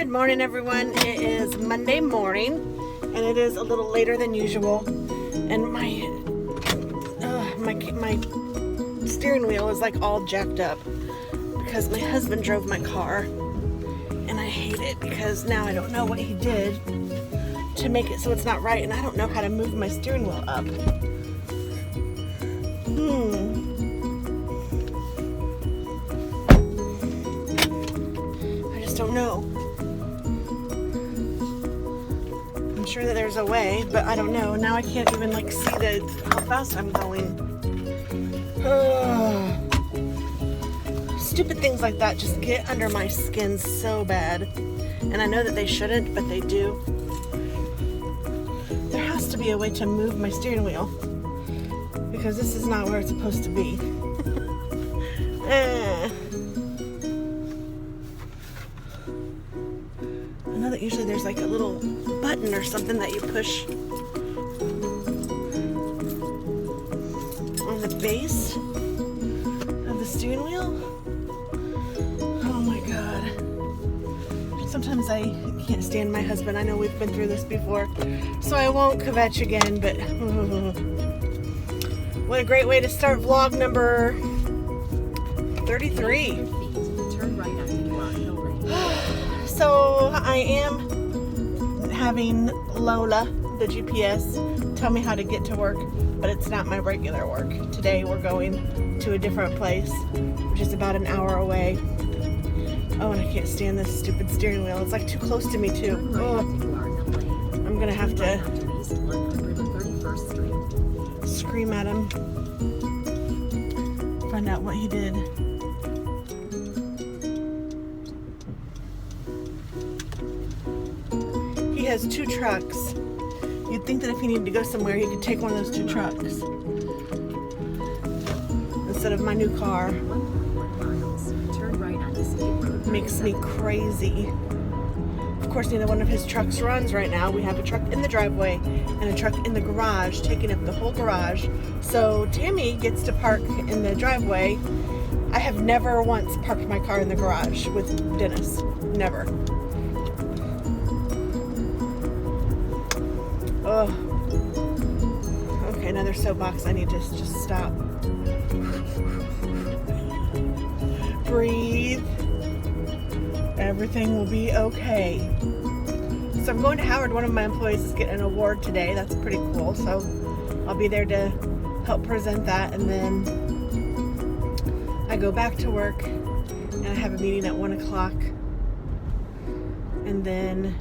Good morning, everyone. It is Monday morning, and it is a little later than usual. And my steering wheel is like all jacked up because my husband drove my car, and I hate it because now I don't know what he did to make it so it's not right, and I don't know how to move my steering wheel up. I just don't know. I'm sure that there's a way, but I don't know. Now I can't even see how fast I'm going. Stupid things like that just get under my skin so bad. And I know that they shouldn't, but they do. There has to be a way to move my steering wheel, because this is not where it's supposed to be. I know that usually there's like a little button or something that you push on the base of the steering wheel. Oh my God. Sometimes I can't stand my husband. I know we've been through this before, so I won't kvetch again, but what a great way to start vlog number 33. Turn right after you are in the lane. So I am having Lola, the GPS, tell me how to get to work, but it's not my regular work. Today we're going to a different place, which is about an hour away. Oh, and I can't stand this stupid steering wheel. It's like too close to me too. Oh, I'm gonna have to scream at him, find out what he did. He has 2 trucks. You'd think that if he needed to go somewhere, he could take one of those 2 trucks instead of my new car. Turn right on the state road. Makes me crazy. Of course, neither one of his trucks runs right now. We have a truck in the driveway and a truck in the garage, taking up the whole garage. So Tammy gets to park in the driveway. I have never once parked my car in the garage with Dennis. Never. Oh. Okay, another soapbox. I need to just stop. Breathe. Everything will be okay. So I'm going to Howard. One of my employees is getting an award today. That's pretty cool. So I'll be there to help present that. And then I go back to work and I have a meeting at 1 o'clock. And then,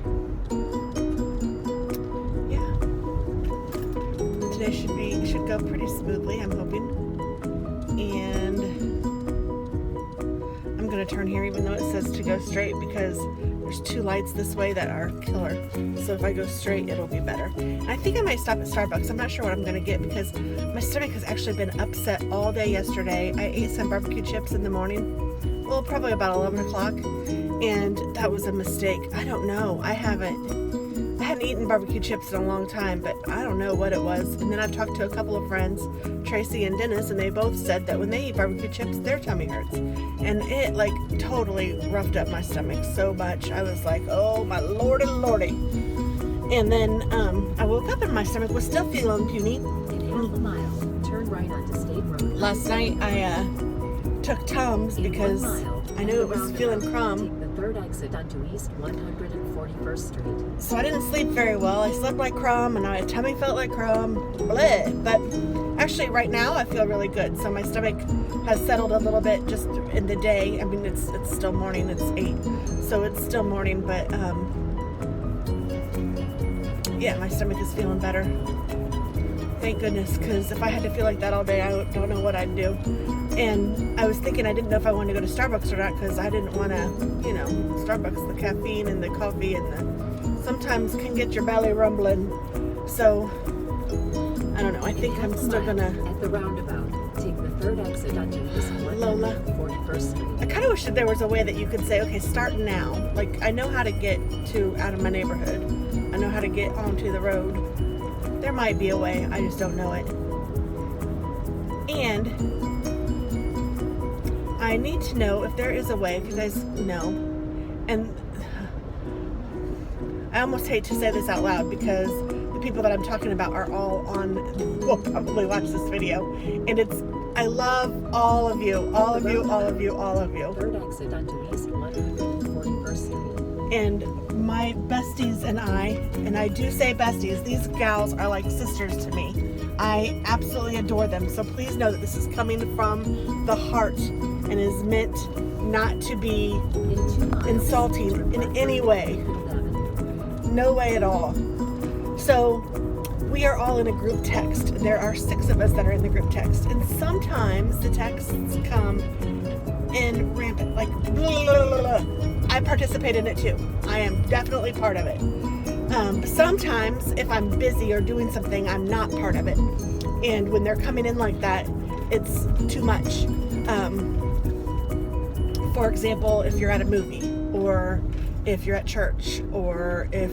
yeah. Today should go pretty smoothly, I'm hoping. And I'm going to turn here even though it says to go straight, because there's 2 lights this way that are killer. So if I go straight, it'll be better. And I think I might stop at Starbucks. I'm not sure what I'm going to get because my stomach has actually been upset all day yesterday. I ate some barbecue chips in the morning, well, probably about 11 o'clock, and that was a mistake. I don't know. I hadn't eaten barbecue chips in a long time, but I don't know what it was. And then I've talked to a couple of friends, Tracy and Dennis, and they both said that when they eat barbecue chips, their tummy hurts. And it totally roughed up my stomach so much. I was like, oh my lordy lordy. And then I woke up and my stomach was still feeling puny. In half a mile, turn right onto State Road. Last night I took Tums because I knew it was feeling crumb. Take the 3rd exit onto East 141st Street. So I didn't sleep very well. I slept like crumb and my tummy felt like crumb. Bleh. But actually right now I feel really good. So my stomach has settled a little bit just in the day. I mean, it's still morning. It's 8. So it's still morning, but yeah, my stomach is feeling better. Thank goodness, because if I had to feel like that all day, I don't know what I'd do. And I was thinking I didn't know if I wanted to go to Starbucks or not, because I didn't want to, Starbucks, the caffeine and the coffee and sometimes can get your belly rumbling. So, I don't know. I think I'm still going to... At the roundabout, take the 3rd exit onto East 141st Street. I kind of wish that there was a way that you could say, okay, start now. Like, I know how to get out of my neighborhood. I know how to get onto the road. There might be a way. I just don't know it. And I need to know if there is a way, if you guys know. And almost hate to say this out loud because the people that I'm talking about are all will probably watch this video. And I love all of you, all of you, all of you, all of you. Third exit onto East 141st Street. And my besties and I do say besties, these gals are like sisters to me. I absolutely adore them. So please know that this is coming from the heart and is meant not to be insulting in any way. No way at all. So we are all in a group text. There are 6 of us that are in the group text. And sometimes the texts come in rampant, like blah, blah, blah, blah. I participate in it too. I am definitely part of it. Sometimes if I'm busy or doing something, I'm not part of it. And when they're coming in like that, it's too much. For example, if you're at a movie, or if you're at church, or if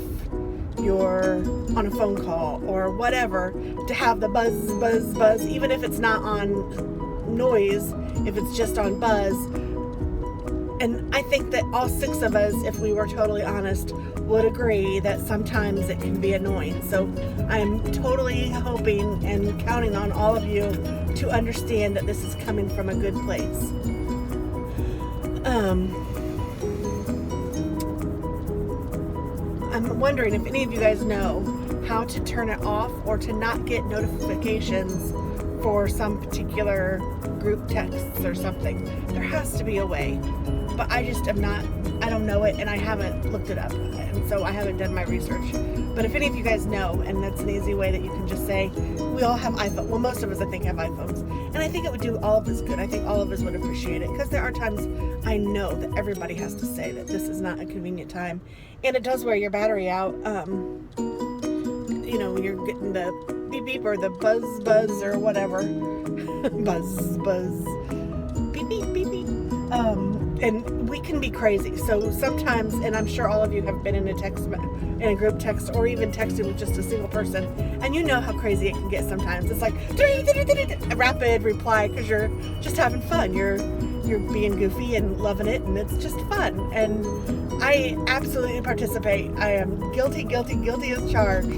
you're on a phone call, or whatever, to have the buzz, buzz, buzz, even if it's not on noise, if it's just on buzz. And I think that all 6 of us, if we were totally honest, would agree that sometimes it can be annoying. So I'm totally hoping and counting on all of you to understand that this is coming from a good place. I'm wondering if any of you guys know how to turn it off or to not get notifications for some particular group texts or something. There has to be a way, but I just am not, I don't know it, and I haven't looked it up, and so I haven't done my research. But if any of you guys know, and that's an easy way that you can just say, we all have iPhones. Well, most of us, I think, have iPhones, and I think it would do all of us good. I think all of us would appreciate it, because there are times I know that everybody has to say that this is not a convenient time, and it does wear your battery out. When you're getting the beep beep or the buzz buzz or whatever. Buzz buzz. Beep beep beep beep. And we can be crazy. So sometimes, and I'm sure all of you have been in a group text, or even texted with just a single person, and you know how crazy it can get sometimes. It's like a rapid reply because you're just having fun. You're being goofy and loving it, and it's just fun. And I absolutely participate. I am guilty as charged,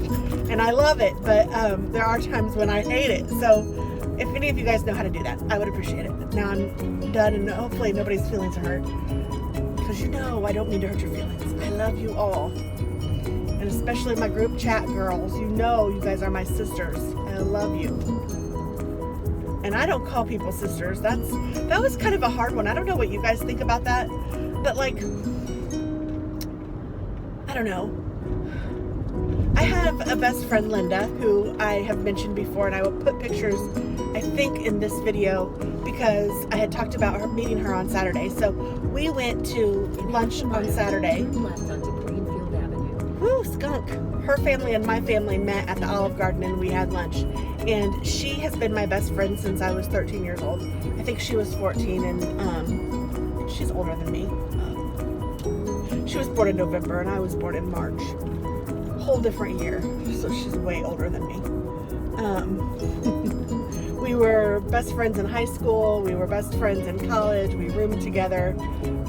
and I love it. But there are times when I hate it. So if any of you guys know how to do that, I would appreciate it. Now I'm done, and hopefully nobody's feelings are hurt, because I don't mean to hurt your feelings. I love you all, and especially my group chat girls. You guys are my sisters. I love you. And I don't call people sisters. That was kind of a hard one. I don't know what you guys think about that, but I don't know. I have a best friend, Linda, who I have mentioned before, and I will put pictures, I think, in this video, because I had talked about meeting her on Saturday. So we went to lunch on Saturday. Left onto Greenfield Avenue. Woo, skunk. Her family and my family met at the Olive Garden, and we had lunch. And she has been my best friend since I was 13 years old. I think she was 14, and she's older than me. She was born in November, and I was born in March. Whole different year, so she's way older than me. We were best friends in high school. We were best friends in college. We roomed together.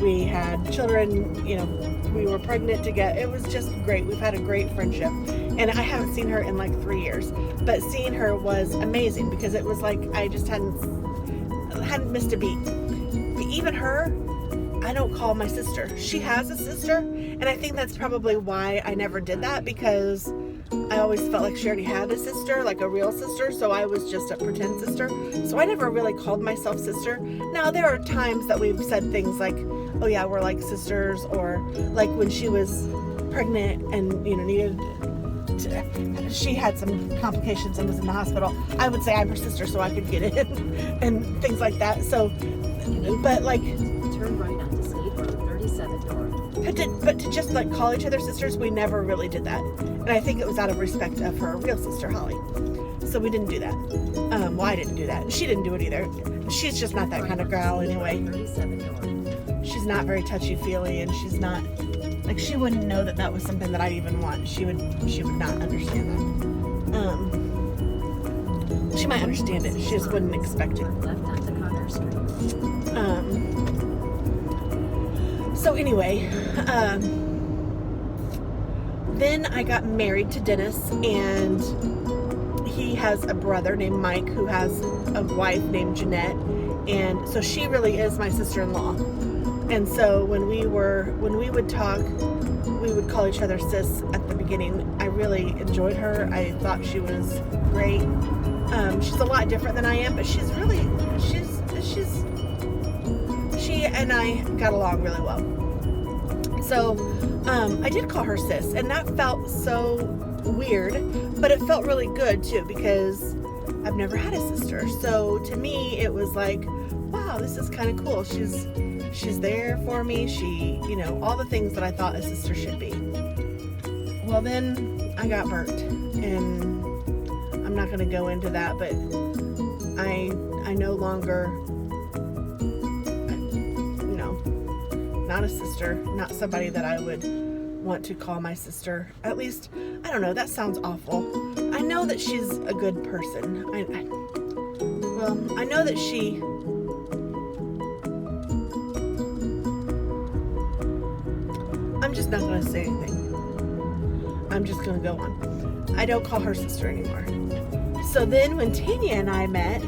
We had children. We were pregnant together. It was just great. We've had a great friendship, and I haven't seen her in like 3 years. But seeing her was amazing, because it was like I just hadn't missed a beat. But even her, I don't call my sister. She has a sister, and I think that's probably why I never did that, because I always felt like she already had a sister, like a real sister, so I was just a pretend sister. So I never really called myself sister. Now, there are times that we've said things like, oh yeah, we're like sisters, or like when she was pregnant and, she had some complications and was in the hospital, I would say I'm her sister so I could get in and things like that. So, but like, turn right onto State Road 37 North. But to just like call each other sisters, we never really did that. And I think it was out of respect of her real sister, Holly. So we didn't do that. Well, I didn't do that. She didn't do it either. She's just not that kind of girl anyway. 37 North. She's not very touchy-feely, and she's not, like, she wouldn't know that that was something that I'd even want. She would not understand that. She might understand it. She just wouldn't expect it. Left onto Connor Street. So anyway, Then I got married to Dennis, and he has a brother named Mike who has a wife named Jeanette, and so she really is my sister-in-law. And so when we would talk, we would call each other sis at the beginning. I really enjoyed her. I thought she was great. She's a lot different than I am, but she and I got along really well. So I did call her sis, and that felt so weird, but it felt really good too, because I've never had a sister. So to me, it was like, wow, this is kind of cool. She's there for me. She, all the things that I thought a sister should be. Well, then I got burnt, and I'm not going to go into that, but I no longer, not a sister, not somebody that I would want to call my sister. At least, I don't know, that sounds awful. I know that she's a good person. I know that I'm just not going to say anything. I'm just going to go on. I don't call her sister anymore. So then when Tanya and I met,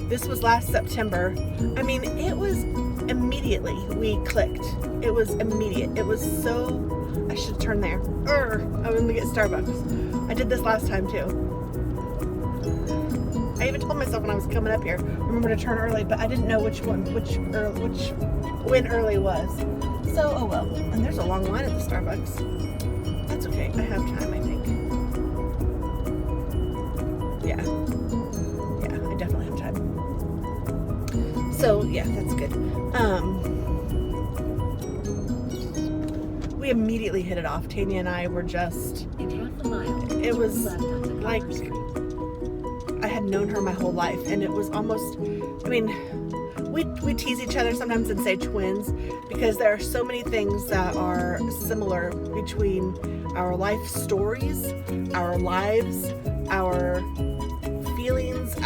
this was last September. I mean, it was immediately we clicked. It was immediate. It was so, I should turn there. I'm going to get Starbucks. I did this last time too. I even told myself when I was coming up here, remember to turn early, but I didn't know when early was. So, oh well. And there's a long line at the Starbucks. That's okay. I have time, I think. Yeah, I definitely have time. So, yeah, that's good. We immediately hit it off. Tanya and I were just, In half a mile, it was left onto like Commerce Street. I had known her my whole life, and it was almost, we tease each other sometimes and say twins, because there are so many things that are similar between our life stories, our lives, our feelings.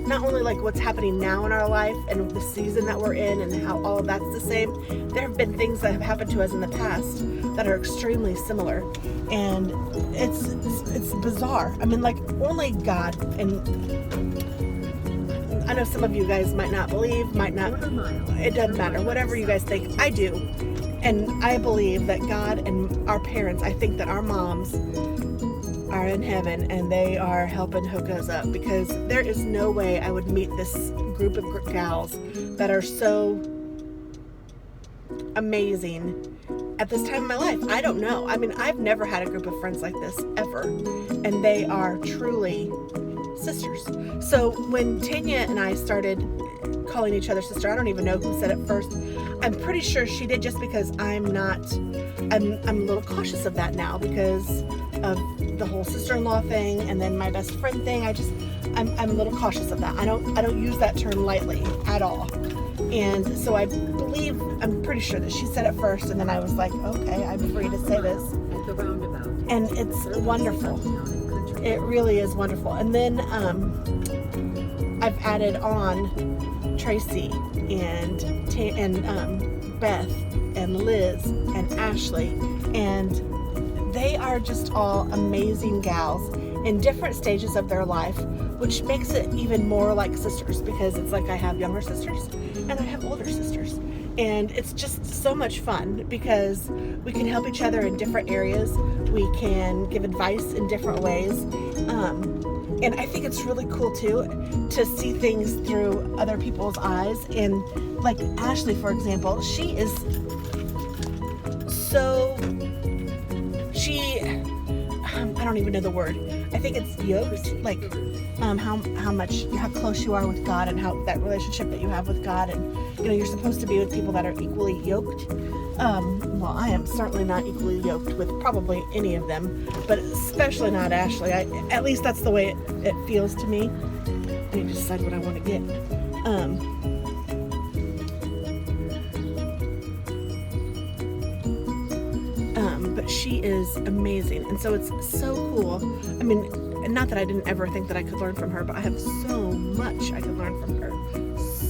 Not only like what's happening now in our life and the season that we're in and how all of that's the same. There have been things that have happened to us in the past that are extremely similar, and it's bizarre. Only God, and I know some of you guys might not believe, it doesn't matter, whatever you guys think, I do. And I believe that God and our parents, I think that our moms are in heaven and they are helping hook us up, because there is no way I would meet this group of gals that are so amazing at this time in my life. I don't know. I've never had a group of friends like this ever, and they are truly sisters. So when Tanya and I started calling each other sister, I don't even know who said it first. I'm pretty sure she did, just because I'm a little cautious of that now because of the whole sister-in-law thing and then my best friend thing. I'm a little cautious of that. I don't use that term lightly at all. And so I'm pretty sure that she said it first, and then I was like, okay, I'm free to say this. At the roundabout. And it's wonderful. It really is wonderful. And then I've added on Tracy and Beth and Liz and Ashley, and they are just all amazing gals in different stages of their life, which makes it even more like sisters, because it's like I have younger sisters and I have older sisters, and it's just so much fun because we can help each other in different areas. We can give advice in different ways, and I think it's really cool too to see things through other people's eyes. And like Ashley, for example, she is so, I don't even know the word. I think it's yoked, like how close you are with God, and how that relationship that you have with God, and you're supposed to be with people that are equally yoked. Well, I am certainly not equally yoked with probably any of them, but especially not Ashley. At least that's the way it feels to me. I need to decide what I want to get. But she is amazing, and so it's so cool. Not that I didn't ever think that I could learn from her, but I have so much I could learn from her.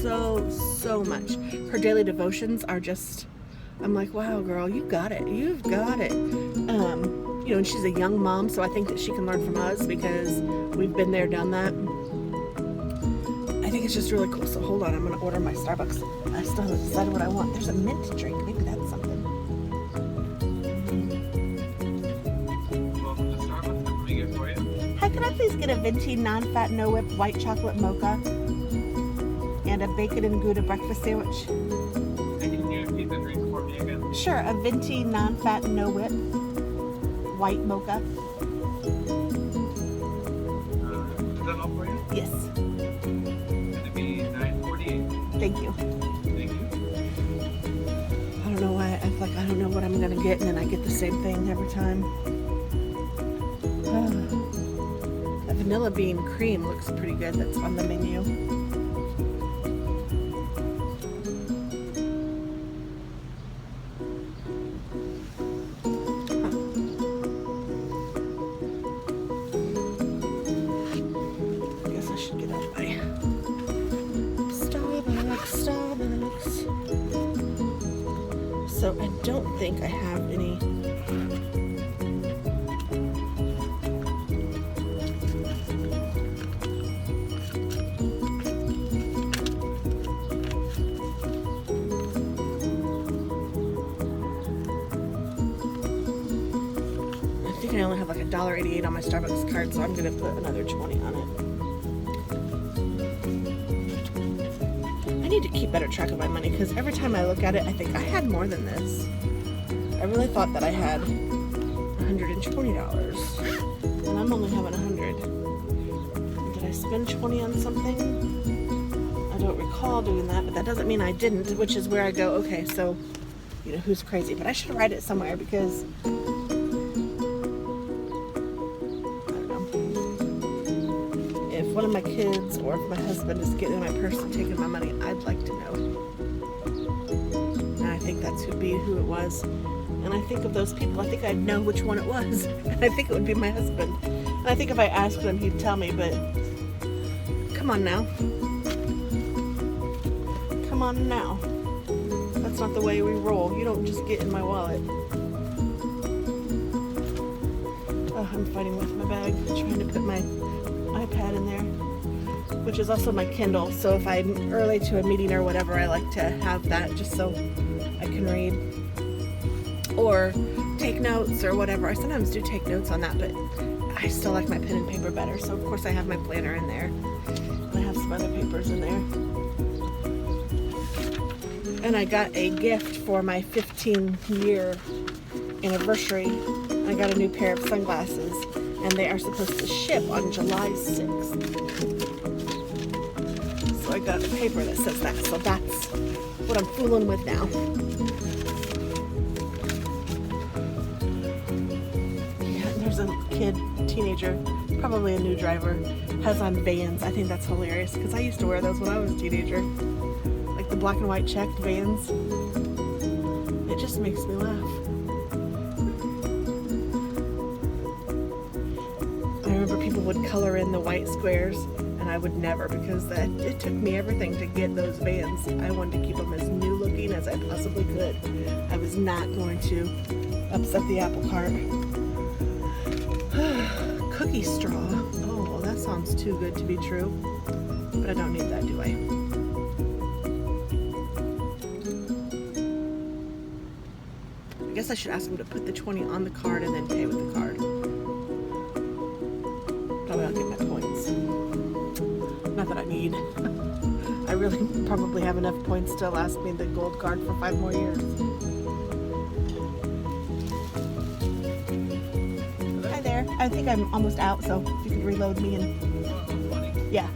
so much. Her daily devotions are just, I'm like, wow, girl, you got it. You've got it. You know, and she's a young mom, so I think that she can learn from us because we've been there, done that. I think it's just really cool. So hold on, I'm gonna order my Starbucks. I still haven't decided what I want. There's a mint drink. Maybe that's something. Welcome to Starbucks. What can we get for you? Hi, can I please get a venti non-fat, no-whip white chocolate mocha and a bacon and Gouda breakfast sandwich? Hey, can you repeat the drink for me again? Sure, a venti non-fat, no-whip white mocha. Is that all for you? Yes, Gonna be $9.48. thank you. Thank you. I don't know why I act like I don't know what I'm gonna get, and then I get the same thing every time. That vanilla bean cream looks pretty good. That's on the menu. I guess I should get out by Starbucks. So I don't think I have any. I think I only have like $1.88 on my Starbucks card, so I'm gonna put another 20 on it. I need to keep better track of my money because every time I look at it, I think I had more than this. I really thought that I had $120, and I'm only having 100. Did I spend 20 on something? I don't recall doing that, but that doesn't mean I didn't, which is where I go, okay, so, you know, who's crazy? But I should write it somewhere because, I don't know, if one of my kids or if my husband is getting in my purse and taking my money, I'd like to know. And I think that's who it was. And I think of those people, I think I'd know which one it was. And I think it would be my husband. And I think if I asked him, he'd tell me, but come on now. Come on now. That's not the way we roll. You don't just get in my wallet. Oh, I'm fighting with my bag, trying to put my iPad in there, which is also my Kindle. So if I'm early to a meeting or whatever, I like to have that just so I can read or take notes or whatever. I sometimes do take notes on that, but I still like my pen and paper better. So of course I have my planner in there, and I have some other papers in there. And I got a gift for my 15-year anniversary. I got a new pair of sunglasses, and they are supposed to ship on July 6th. So I got a paper that says that. So that's what I'm fooling with now. Yeah, and there's a kid, teenager, probably a new driver, has on Vans. I think that's hilarious because I used to wear those when I was a teenager. Like the black and white checked Vans. It just makes me laugh. I remember people would color in the white squares, and I would never because it took me everything to get those Vans. I wanted to keep them as new looking as I possibly could. I was not going to upset the apple cart. Cookie straw. Oh, well, that sounds too good to be true. But I don't need that, do I? I guess I should ask him to put the 20 on the card and then pay with the card. Probably I'll get my points. Not that I need. I really probably have enough points to last me the gold card for 5 more years. Hi there. I think I'm almost out, so you can reload me and yeah.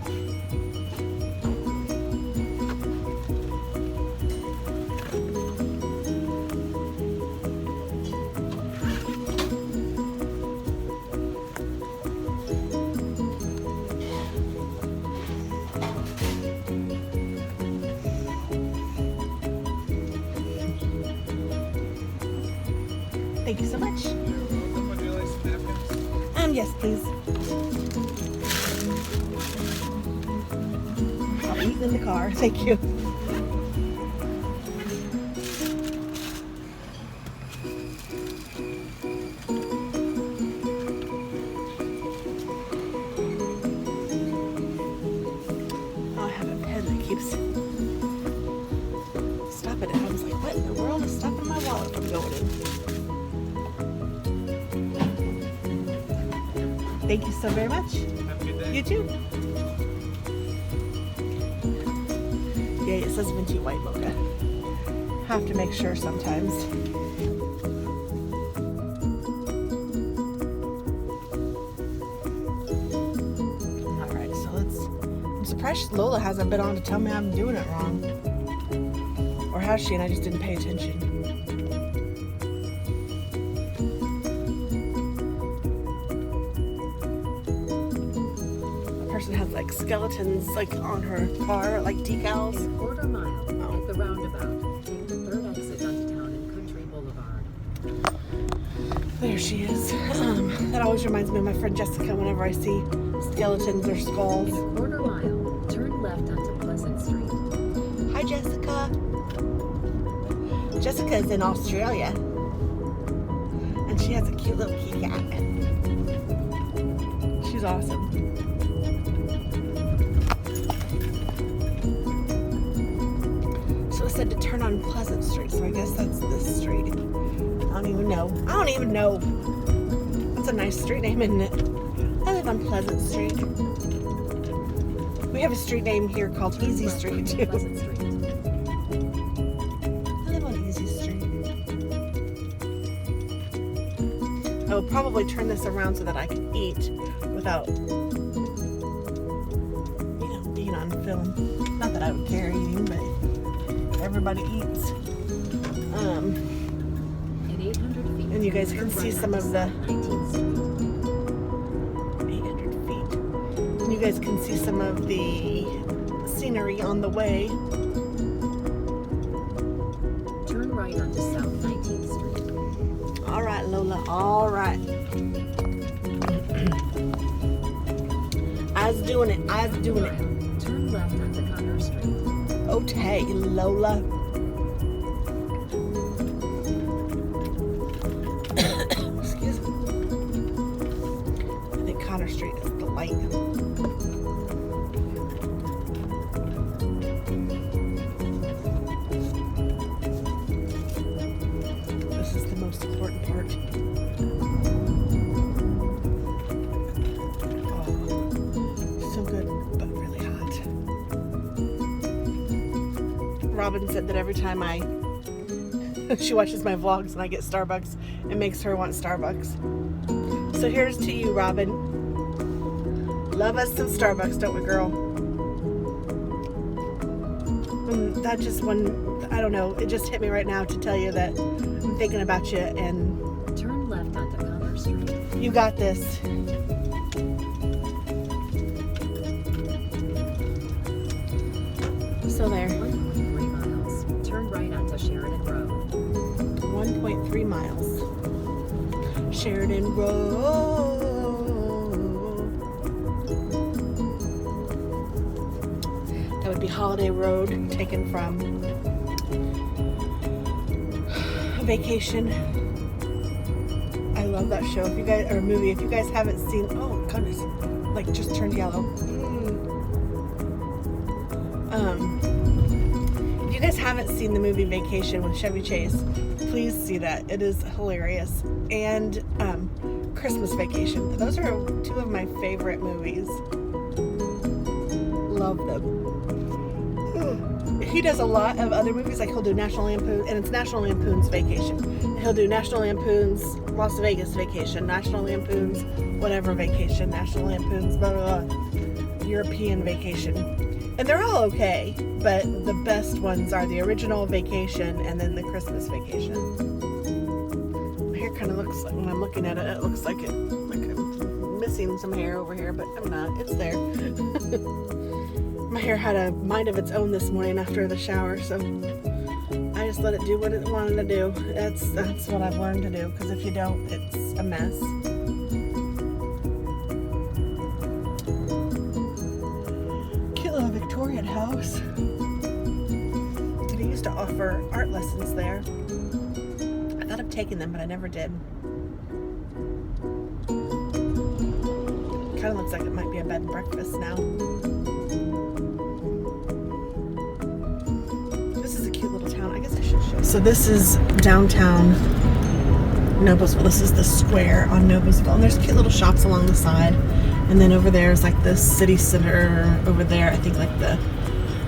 Thank you so much. You're welcome. Would you like some napkins? Yes, please. I'll eat in the car. Thank you. Oh, I have a pen that keeps stopping it. I was like, what in the world is stopping my wallet from going in? Thank you so very much. Have a good day. You too. Yeah, it says Venti White Mocha. Have to make sure sometimes. Alright, so I'm surprised Lola hasn't been on to tell me I'm doing it wrong. Or has she and I just didn't pay attention? Person has like skeletons like on her car, like decals. In a quarter mile, at the roundabout, take the third exit onto Town and Country Boulevard. There she is. That always reminds me of my friend Jessica whenever I see skeletons or skulls. In a quarter mile, turn left onto Pleasant Street. Hi Jessica. Jessica is in Australia. And she has a cute little kitty cat. She's awesome. Said to turn on Pleasant Street, so I guess that's this street. I don't even know. That's a nice street name, isn't it? I live on Pleasant Street. We have a street name here called Easy Street too. Pleasant Street. I live on Easy Street. I will probably turn this around so that I can eat without, being on film. Not that I would care eating, but everybody eats. In 800 feet. And you guys can see some of the 19th Street. 800 feet. And you guys can see some of the scenery on the way. Turn right onto South 19th Street. All right, Lola. All right. I was doing it. Turn left onto Connor Street. Okay, Lola. Excuse me. I think Connor Street is the light. This is the most important part. Oh, so good, but really hot. Robin said that every time she watches my vlogs and I get Starbucks, it makes her want Starbucks. So here's to you, Robin. Love us some Starbucks, don't we, girl? And that just I don't know, it just hit me right now to tell you that I'm thinking about you and Turn left onto Connor Street. you got this. So there. 1.3 miles. Turn right onto Sheridan Road. 1.3 miles. Sheridan Road. That would be Holiday Road, taken from Vacation. I love that show. If you guys, or movie, if you guys haven't seen, oh goodness, like just turned yellow. If you guys haven't seen the movie Vacation with Chevy Chase, please see that. It is hilarious. And Christmas Vacation. Those are two of my favorite movies. Love them. He does a lot of other movies, like he'll do National Lampoon, and it's National Lampoon's Vacation. He'll do National Lampoon's Las Vegas Vacation, National Lampoon's whatever vacation, National Lampoon's blah, blah, blah, European Vacation. And they're all okay, but the best ones are the original Vacation and then the Christmas Vacation. My hair kind of looks like, when I'm looking at it, it looks like I'm missing some hair over here, but I'm not. It's there. My hair had a mind of its own this morning after the shower, so I just let it do what it wanted to do. That's what I've learned to do, because if you don't, it's a mess. Cute little Victorian house. used to offer art lessons there. I thought of taking them, but I never did. Kind of looks like it might be a bed and breakfast now. This is a cute little town. I guess I should show you. So this is downtown Noblesville. This is the square on Noblesville. And there's cute little shops along the side. And then over there is like the city center over there. I think like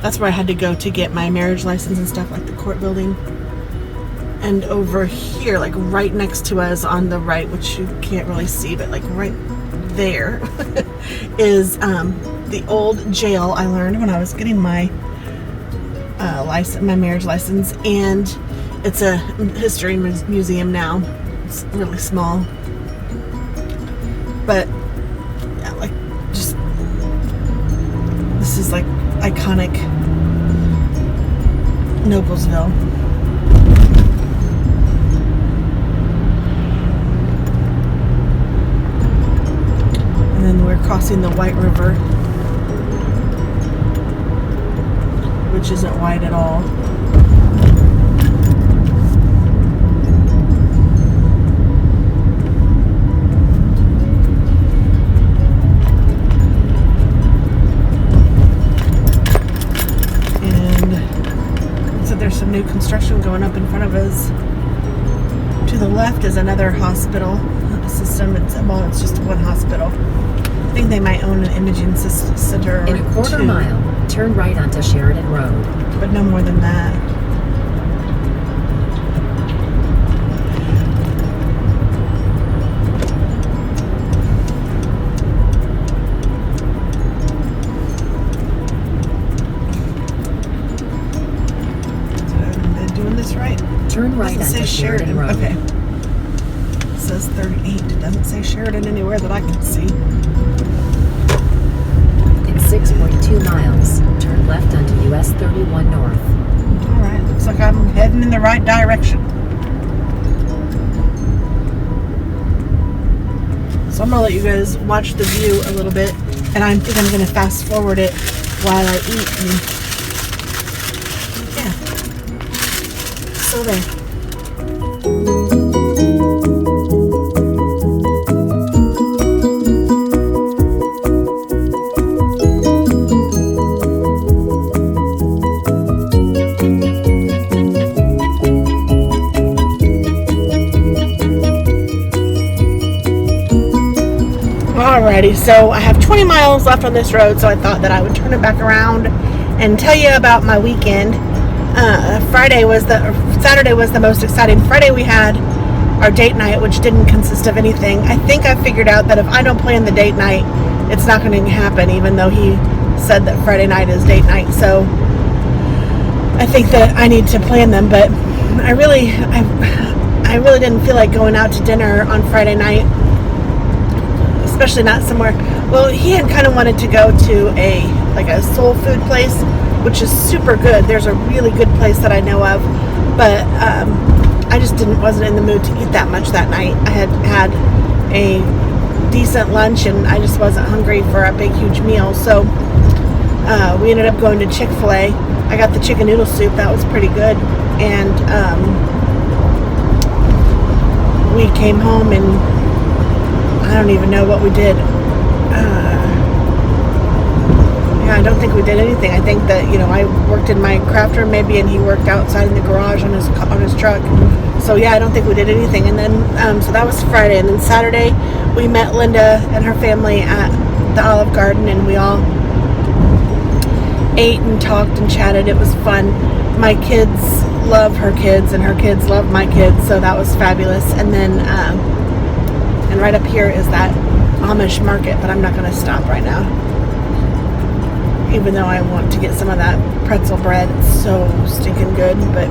that's where I had to go to get my marriage license and stuff, like the court building. And over here, like right next to us on the right, which you can't really see, but like right there is the old jail I learned when I was getting my my marriage license, and it's a history museum now. It's really small, but yeah, like just this is like iconic Noblesville. And then we're crossing the White River, which isn't wide at all. And so there's some new construction going up in front of us. To the left is another hospital system. It's just one hospital. I think they might own an imaging center. In a quarter mile, turn right onto Sheridan Road. But no more than that. Am I doing this right? Turn right onto Sheridan Road. Okay. It says 38. It doesn't say Sheridan anywhere that I can see. In 6.2 miles, turn left onto US 31 North. Alright, looks like I'm heading in the right direction. So I'm going to let you guys watch the view a little bit, and I think I'm going to fast forward it while I eat. And yeah. So there. Alrighty, so I have 20 miles left on this road, so I thought that I would turn it back around and tell you about my weekend. Saturday was the most exciting. Friday we had our date night, which didn't consist of anything. I think I figured out that if I don't plan the date night, it's not going to happen, even though he said that Friday night is date night. So I think that I need to plan them, but I really didn't feel like going out to dinner on Friday night. Especially not somewhere. Well, he had kind of wanted to go to a soul food place, which is super good. There's a really good place that I know of, but I just wasn't in the mood to eat that much that night. I had a decent lunch, and I just wasn't hungry for a big, huge meal. So we ended up going to Chick-fil-A. I got the chicken noodle soup. That was pretty good, and we came home and I don't even know what we did. Yeah, I don't think we did anything. I think that, I worked in my craft room maybe, and he worked outside in the garage on his truck. So yeah, I don't think we did anything. And then, so that was Friday. And then Saturday, we met Linda and her family at the Olive Garden, and we all ate and talked and chatted. It was fun. My kids love her kids, and her kids love my kids, so that was fabulous. And then, and right up here is that Amish market, but I'm not going to stop right now. Even though I want to get some of that pretzel bread. It's so stinking good. But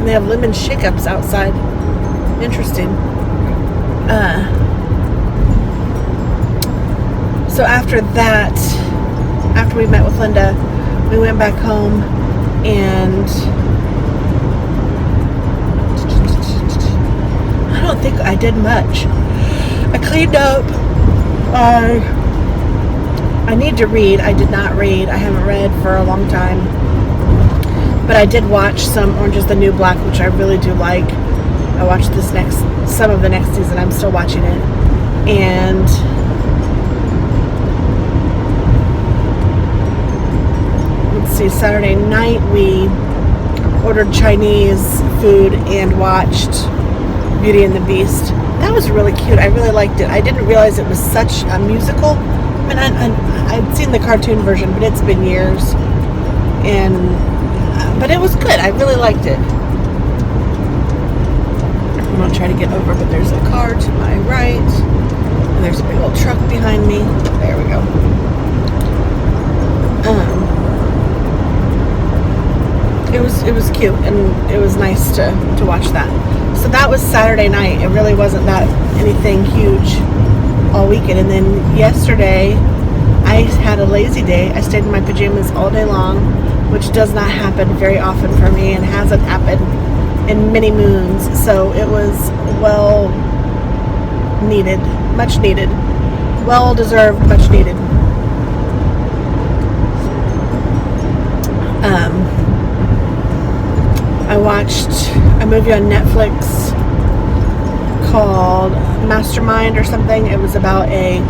they have lemon shake-ups outside. Interesting. So after that, after we met with Linda, we went back home and I don't think I did much. I cleaned up. I need to read. I did not read. I haven't read for a long time. But I did watch some Orange is the New Black, which I really do like. I watched some of the next season. I'm still watching it. And let's see, Saturday night we ordered Chinese food and watched Beauty and the Beast. That was really cute. I really liked it. I didn't realize it was such a musical. I mean, I'd seen the cartoon version, but it's been years. But it was good. I really liked it. I'm going to try to get over, but there's a car to my right. And there's a big old truck behind me. There we go. It was cute, and it was nice to watch that. So that was Saturday night. It really wasn't that anything huge all weekend. And then yesterday, I had a lazy day. I stayed in my pajamas all day long, which does not happen very often for me and hasn't happened in many moons. So it was well needed, much needed, well deserved, much needed. I watched a movie on Netflix called Mastermind or something. It was about a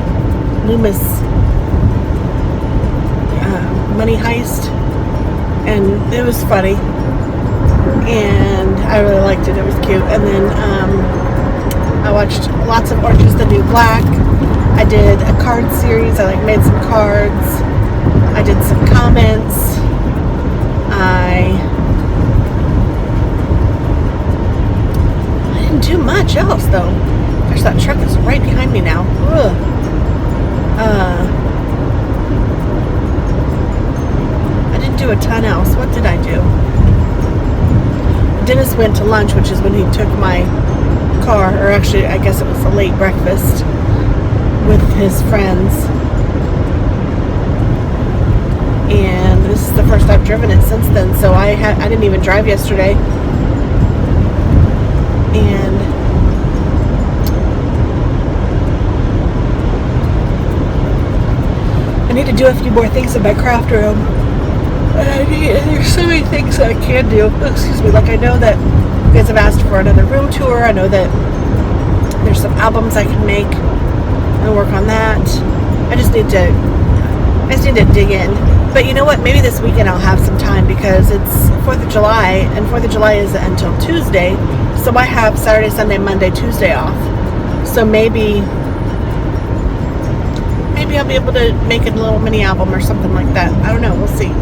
Loomis money heist, and it was funny, and I really liked it. It was cute. And then I watched lots of Orange is the New Black. I did a card series. I made some cards. I did some comments. I didn't do much else though. Gosh, that truck is right behind me now. Ugh. I didn't do a ton else. What did I do? Dennis went to lunch, which is when he took my car, or actually I guess it was a late breakfast with his friends. And this is the first I've driven it since then, so I didn't even drive yesterday. And I need to do a few more things in my craft room. There's so many things that I can do. Excuse me. Like, I know that you guys have asked for another room tour. I know that there's some albums I can make and work on that. I just need to dig in. But you know what? Maybe this weekend I'll have some time, because it's 4th of July, and 4th of July is until Tuesday. So I have Saturday, Sunday, Monday, Tuesday off. So maybe I'll be able to make a little mini album or something like that. I don't know. We'll see.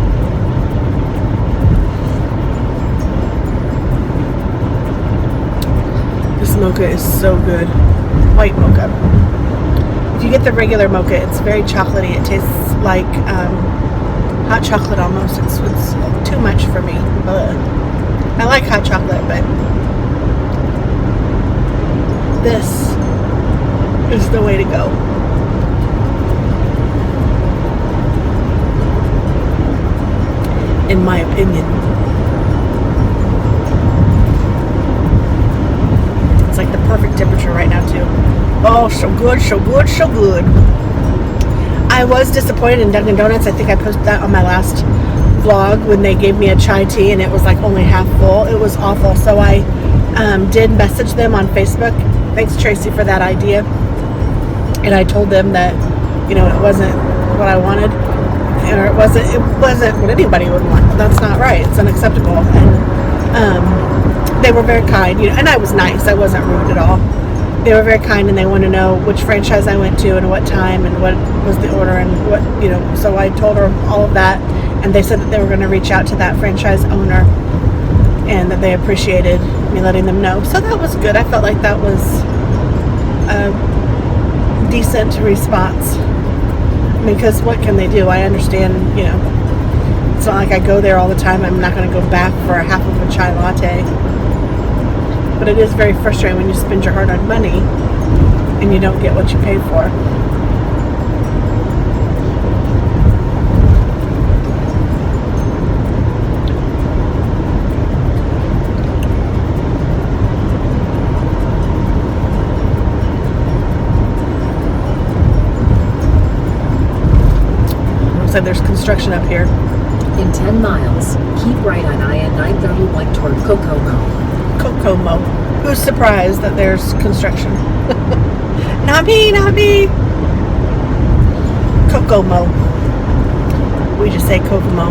This mocha is so good. White mocha. If you get the regular mocha, it's very chocolatey. It tastes like hot chocolate almost. It's too much for me. I like hot chocolate, but this is the way to go. In my opinion. It's like the perfect temperature right now too. Oh, so good, so good, so good. I was disappointed in Dunkin' Donuts. I think I posted that on my last vlog when they gave me a chai tea and it was like only half full. It was awful. So I did message them on Facebook. Thanks, Tracy, for that idea. And I told them that, it wasn't what I wanted, or it wasn't what anybody would want. That's not right. It's unacceptable. And they were very kind, and I was nice. I wasn't rude at all. They were very kind, and they wanted to know which franchise I went to and what time and what was the order and what, so I told her all of that, and they said that they were going to reach out to that franchise owner and that they appreciated me letting them know. So that was good. I felt like that was a decent response. Because what can they do? I understand, it's not like I go there all the time. I'm not going to go back for a half of a chai latte. But it is very frustrating when you spend your hard-earned money and you don't get what you paid for. Looks like there's construction up here. In 10 miles, keep right on IN 931 toward Kokomo. Kokomo. Who's surprised that there's construction? Not me, not me. Kokomo. We just say Kokomo.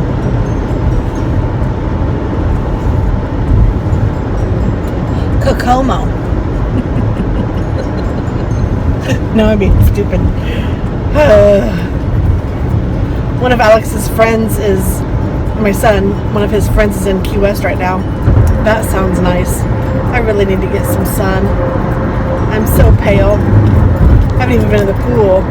Kokomo. No, I mean stupid. One of Alex's friends is my son. One of his friends is in Key West right now. That sounds nice. I really need to get some sun. I'm so pale. I haven't even been in the pool.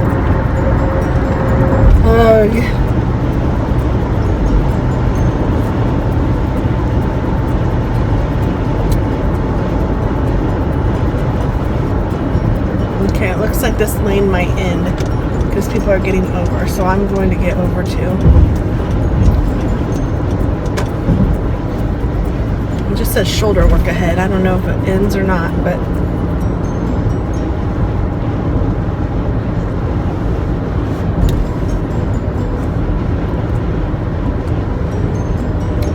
Okay, it looks like this lane might end because people are getting over, so I'm going to get over too. It just says shoulder work ahead. I don't know if it ends or not, but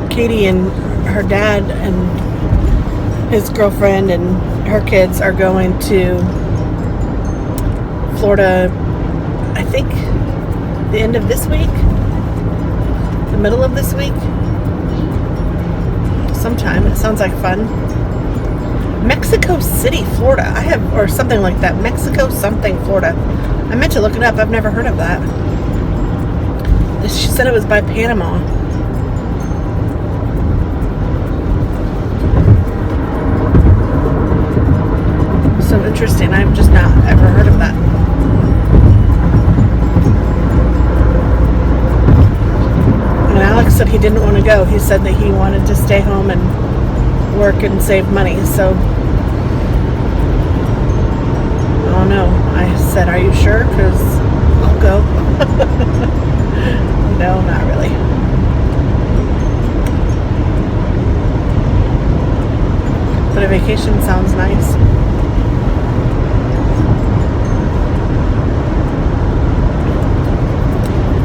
Katie and her dad and his girlfriend and her kids are going to Florida, I think the end of this week, the middle of this week, sometime. It sounds like fun. Mexico City, Florida. Or something like that. Mexico something, Florida. I meant to look it up. I've never heard of that. She said it was by Panama. So interesting. I've just not ever heard of that. And Alex said he didn't want to go. He said that he wanted to stay home and work and save money. So I don't know. I said, "Are you sure? Because I'll go." No, not really. But a vacation sounds nice.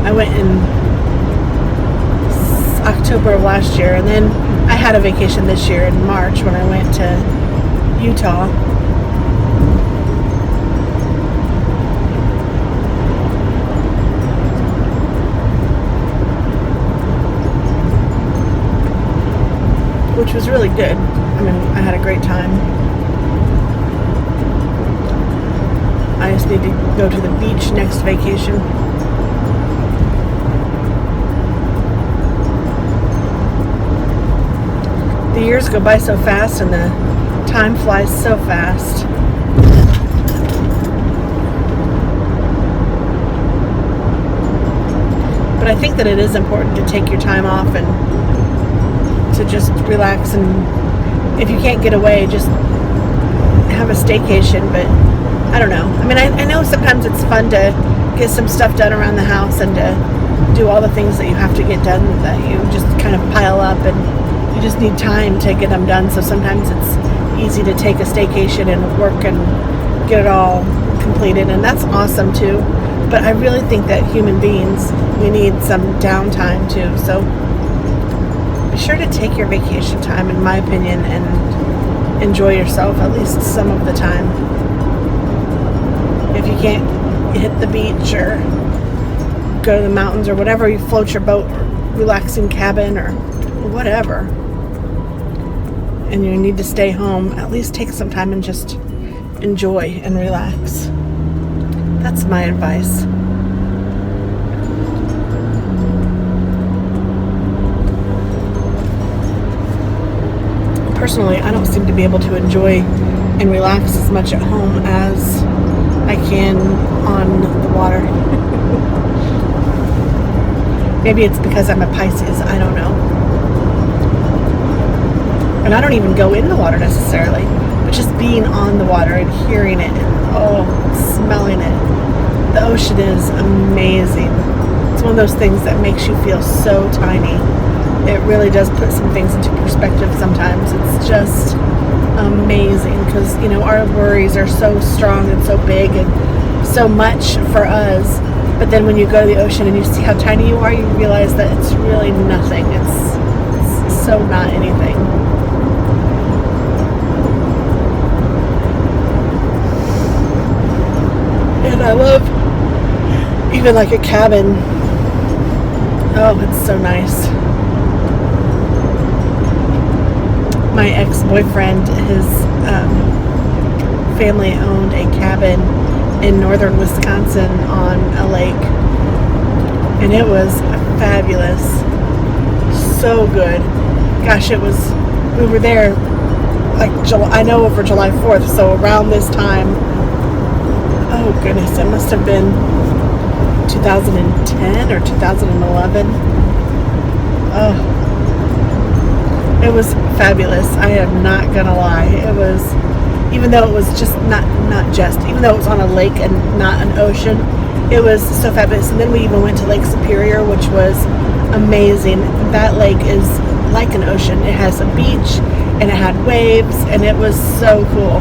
I went in October of last year, and then I had a vacation this year in March when I went to Utah. Which was really good. I mean, I had a great time. I just need to go to the beach next vacation. The years go by so fast and the time flies so fast. But I think that it is important to take your time off and to just relax, and if you can't get away, just have a staycation. But I don't know. I mean, I know sometimes it's fun to get some stuff done around the house and to do all the things that you have to get done that you just kind of pile up and you just need time to get them done. So sometimes it's easy to take a staycation and work and get it all completed, and that's awesome too. But I really think that human beings, we need some downtime too. So be sure to take your vacation time, in my opinion, and enjoy yourself at least some of the time. If you can't hit the beach or go to the mountains or whatever, you float your boat or relaxing cabin or whatever, and you need to stay home, at least take some time and just enjoy and relax. That's my advice. Personally, I don't seem to be able to enjoy and relax as much at home as I can on the water. Maybe it's because I'm a Pisces, I don't know. And I don't even go in the water necessarily, but just being on the water and hearing it and smelling it. The ocean is amazing. It's one of those things that makes you feel so tiny. It really does put some things into perspective sometimes. It's just amazing because, our worries are so strong and so big and so much for us. But then when you go to the ocean and you see how tiny you are, you realize that it's really nothing. It's so not anything. And I love even like a cabin. Oh, it's so nice. My ex-boyfriend, his family owned a cabin in northern Wisconsin on a lake, and it was fabulous, so good. Gosh, we were there like over July 4th, so around this time, oh goodness, it must have been 2010 or 2011. Oh, it was fabulous. I am not gonna lie. It was, even though it was just even though it was on a lake and not an ocean, it was so fabulous. And then we even went to Lake Superior, which was amazing. That lake is like an ocean. It has a beach and it had waves, and it was so cool.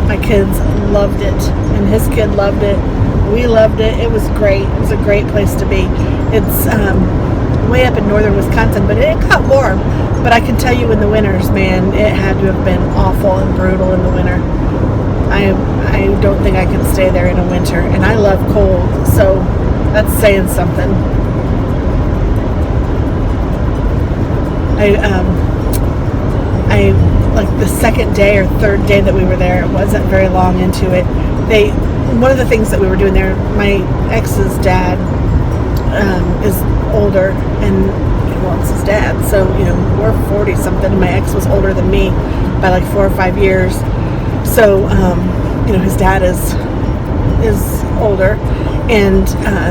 My kids loved it, and his kid loved it. We loved it. It was great. It was a great place to be. It's way up in northern Wisconsin, but it got warm. But I can tell you in the winters, man, it had to have been awful and brutal in the winter. I don't think I could stay there in a winter, and I love cold, so that's saying something. I like the second day or third day that we were there, it wasn't very long into it. One of the things that we were doing there, my ex's dad is older, and well, it's his dad, so we're 40 something, and my ex was older than me by like 4 or 5 years. So his dad is older, and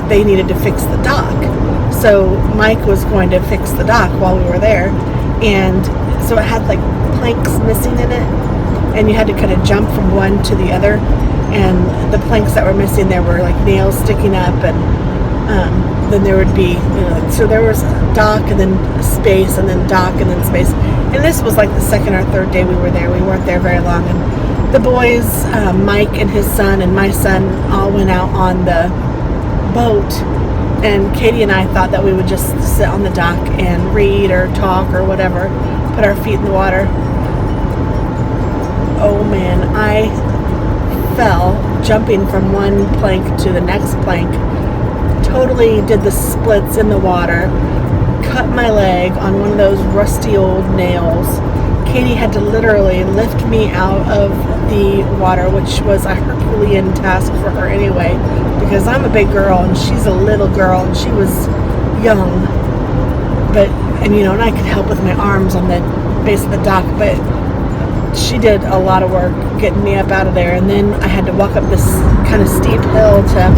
they needed to fix the dock. So Mike was going to fix the dock while we were there, and so it had like planks missing in it, and you had to kind of jump from one to the other, and the planks that were missing there were like nails sticking up, and then there would be, so there was dock and then space and then dock and then space. And this was like the second or third day we were there. We weren't there very long. And the boys, Mike and his son and my son, all went out on the boat. And Katie and I thought that we would just sit on the dock and read or talk or whatever, put our feet in the water. Oh man, I fell jumping from one plank to the next plank. Totally did the splits in the water, cut my leg on one of those rusty old nails. Katie had to literally lift me out of the water, which was a Herculean task for her anyway, because I'm a big girl and she's a little girl, and she was young. And I could help with my arms on the base of the dock, but she did a lot of work getting me up out of there. And then I had to walk up this kind of steep hill to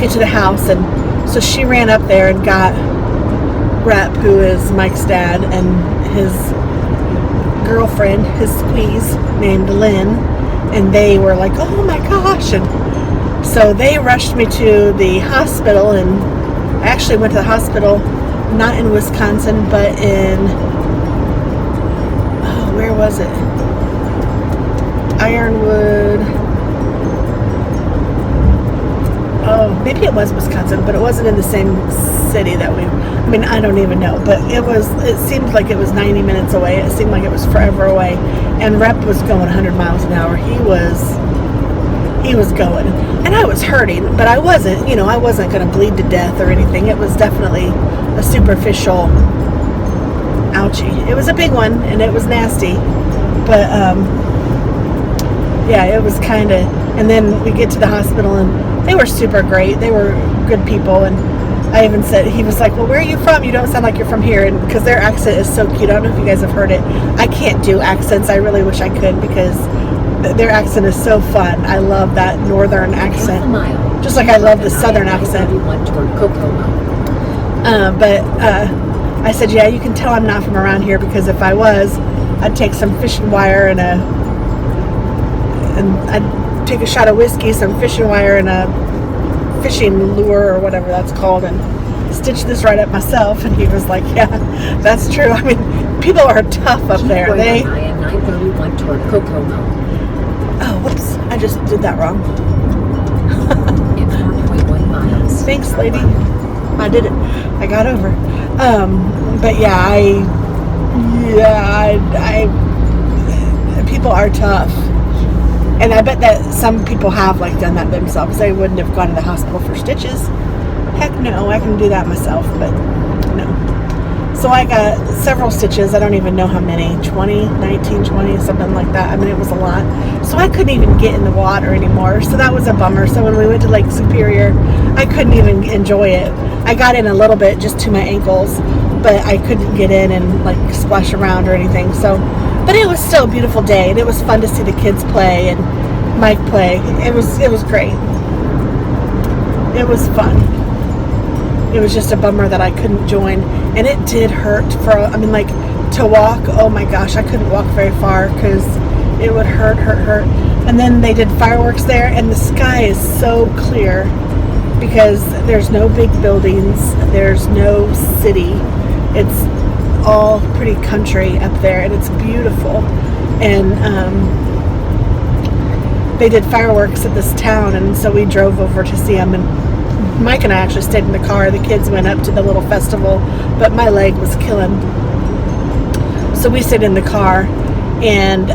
get to the house, and so she ran up there and got Rep, who is Mike's dad, and his girlfriend, his squeeze, named Lynn, and they were like, oh my gosh. And so they rushed me to the hospital, and I actually went to the hospital not in Wisconsin, but in where was it? Ironwood. Oh, maybe it was Wisconsin, but it wasn't in the same city that I don't even know, but it seemed like it was 90 minutes away. It seemed like it was forever away. And Rep was going 100 miles an hour. He was going. And I was hurting, but I wasn't going to bleed to death or anything. It was definitely a superficial ouchie. It was a big one, and it was nasty. But, yeah, it was kind of, and then we get to the hospital, and they were super great. They were good people, and I even said, he was like, well, where are you from? You don't sound like you're from here. And because their accent is so cute. I don't know if you guys have heard it. I can't do accents. I really wish I could, because their accent is so fun. I love that northern accent. Just like I love the southern accent. But I said, yeah, you can tell I'm not from around here, because if I was, I'd take some fishing wire and I'd take a shot of whiskey, some fishing wire, and a fishing lure or whatever that's called, and stitch this right up myself. And he was like, yeah, that's true. I mean, people are tough up there. They 931 toward Kokomo. Oh, whoops, I just did that wrong. In Thanks, lady. I did it. I got over. But yeah, people are tough. And I bet that some people have like done that themselves. They wouldn't have gone to the hospital for stitches. Heck no, I can do that myself, but no. So I got several stitches. I don't even know how many. 20, 19, 20, something like that. I mean, it was a lot. So I couldn't even get in the water anymore. So that was a bummer. So when we went to Lake Superior, I couldn't even enjoy it. I got in a little bit just to my ankles, but I couldn't get in and like splash around or anything. So, but it was still a beautiful day, and it was fun to see the kids play and Mike play. It was great. It was fun. It was just a bummer that I couldn't join, and it did hurt to walk. Oh my gosh, I couldn't walk very far because it would hurt. And then they did fireworks there, and the sky is so clear because there's no big buildings, there's no city. It's all pretty country up there, and it's beautiful. And they did fireworks at this town, and so we drove over to see them. And Mike and I actually stayed in the car. The kids went up to the little festival, but my leg was killing. So we stayed in the car, and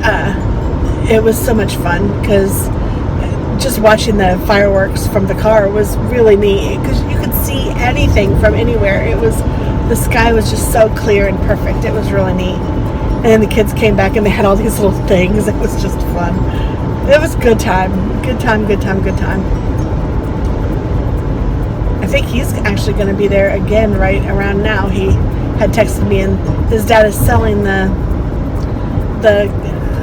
it was so much fun because just watching the fireworks from the car was really neat because you could see anything from anywhere. The sky was just so clear and perfect. It was really neat. And then the kids came back and they had all these little things. It was just fun. It was good time. Good time. I think he's actually going to be there again right around now. He had texted me, and his dad is selling the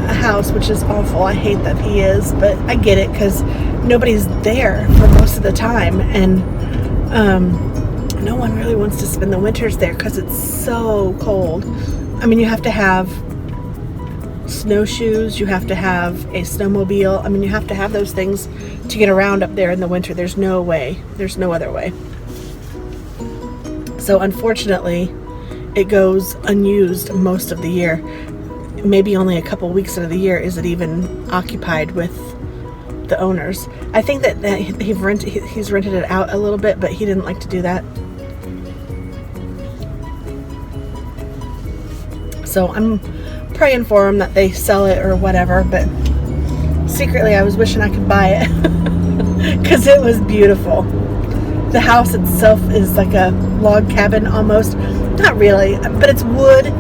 house, which is awful. I hate that he is, but I get it because nobody's there for most of the time, and no one really wants to spend the winters there because it's so cold. I mean, you have to have snowshoes, you have to have a snowmobile. I mean, you have to have those things to get around up there in the winter. There's no way. There's no other way. So unfortunately, it goes unused most of the year. Maybe only a couple weeks out of the year is it even occupied with the owners. I think that he's rented it out a little bit, but he didn't like to do that. So I'm praying for him that they sell it or whatever, but secretly I was wishing I could buy it because it was beautiful. The house itself is like a log cabin almost. Not really, but it's wood,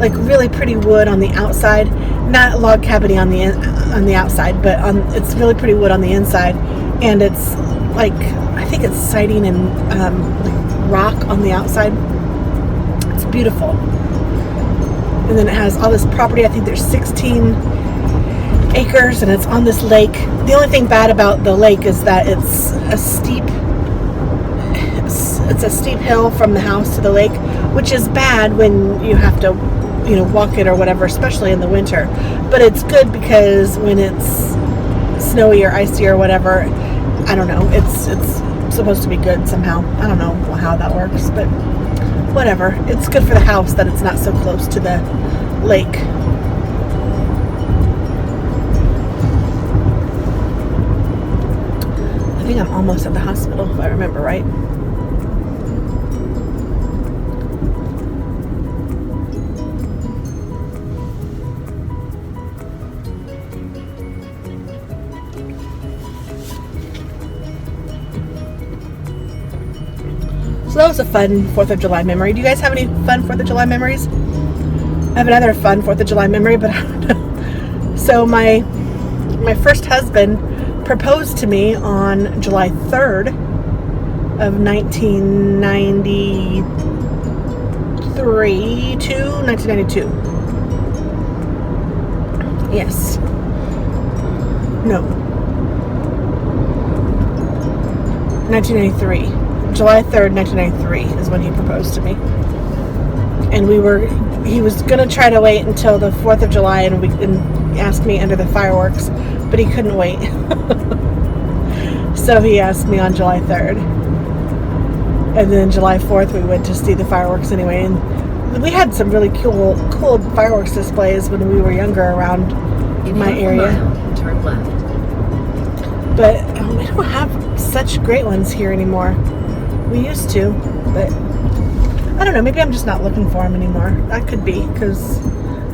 like really pretty wood on the outside. Not log cabin on the outside, but it's really pretty wood on the inside. And it's like, I think it's siding and like rock on the outside. It's beautiful. And then it has all this property. I think there's 16 acres, and it's on this lake. The only thing bad about the lake is that it's a steep hill from the house to the lake, which is bad when you have to, walk it or whatever, especially in the winter. But it's good because when it's snowy or icy or whatever, I don't know, it's supposed to be good somehow. I don't know how that works, but whatever. It's good for the house that it's not so close to the lake. I think I'm almost at the hospital, if I remember right. So that was a fun 4th of July memory. Do you guys have any fun 4th of July memories? I have another fun 4th of July memory, but I don't know. So my first husband proposed to me on July 3rd of 1992. Yes. No. 1993. July 3rd, 1993 is when he proposed to me. And he was going to try to wait until the 4th of July and ask me under the fireworks, but he couldn't wait. So he asked me on July 3rd. And then July 4th we went to see the fireworks anyway. And we had some really cool fireworks displays when we were younger around my area. Turn left. But we don't have such great ones here anymore. We used to, but I don't know. Maybe I'm just not looking for them anymore. That could be because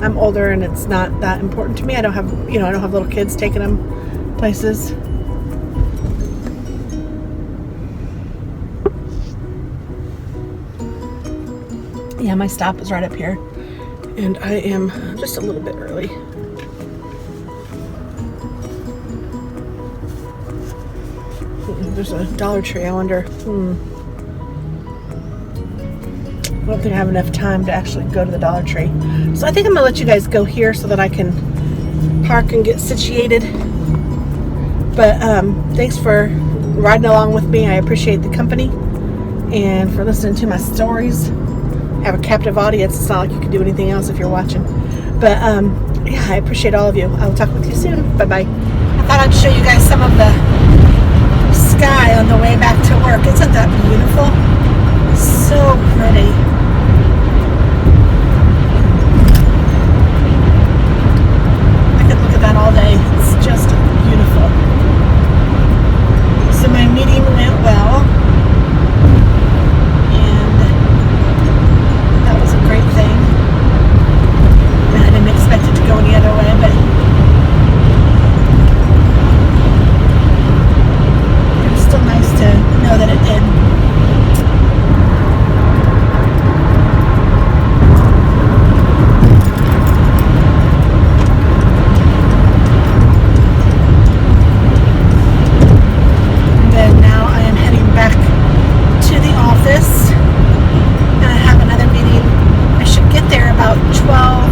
I'm older and it's not that important to me. I don't have, I don't have little kids taking them places. Yeah, my stop is right up here, and I am just a little bit early. There's a Dollar Tree. I wonder. I don't think I have enough time to actually go to the Dollar Tree. So I think I'm going to let you guys go here so that I can park and get situated. But thanks for riding along with me. I appreciate the company and for listening to my stories. I have a captive audience. It's not like you can do anything else if you're watching. But yeah, I appreciate all of you. I will talk with you soon. Bye-bye. I thought I'd show you guys some of the sky on the way back to work. Isn't that beautiful? So pretty. I could look at that all day. It's just beautiful. So my meeting went well, and that was a great thing. And I didn't expect it to go any other way, but it was still nice to know that it did. And I have another meeting. I should get there about 12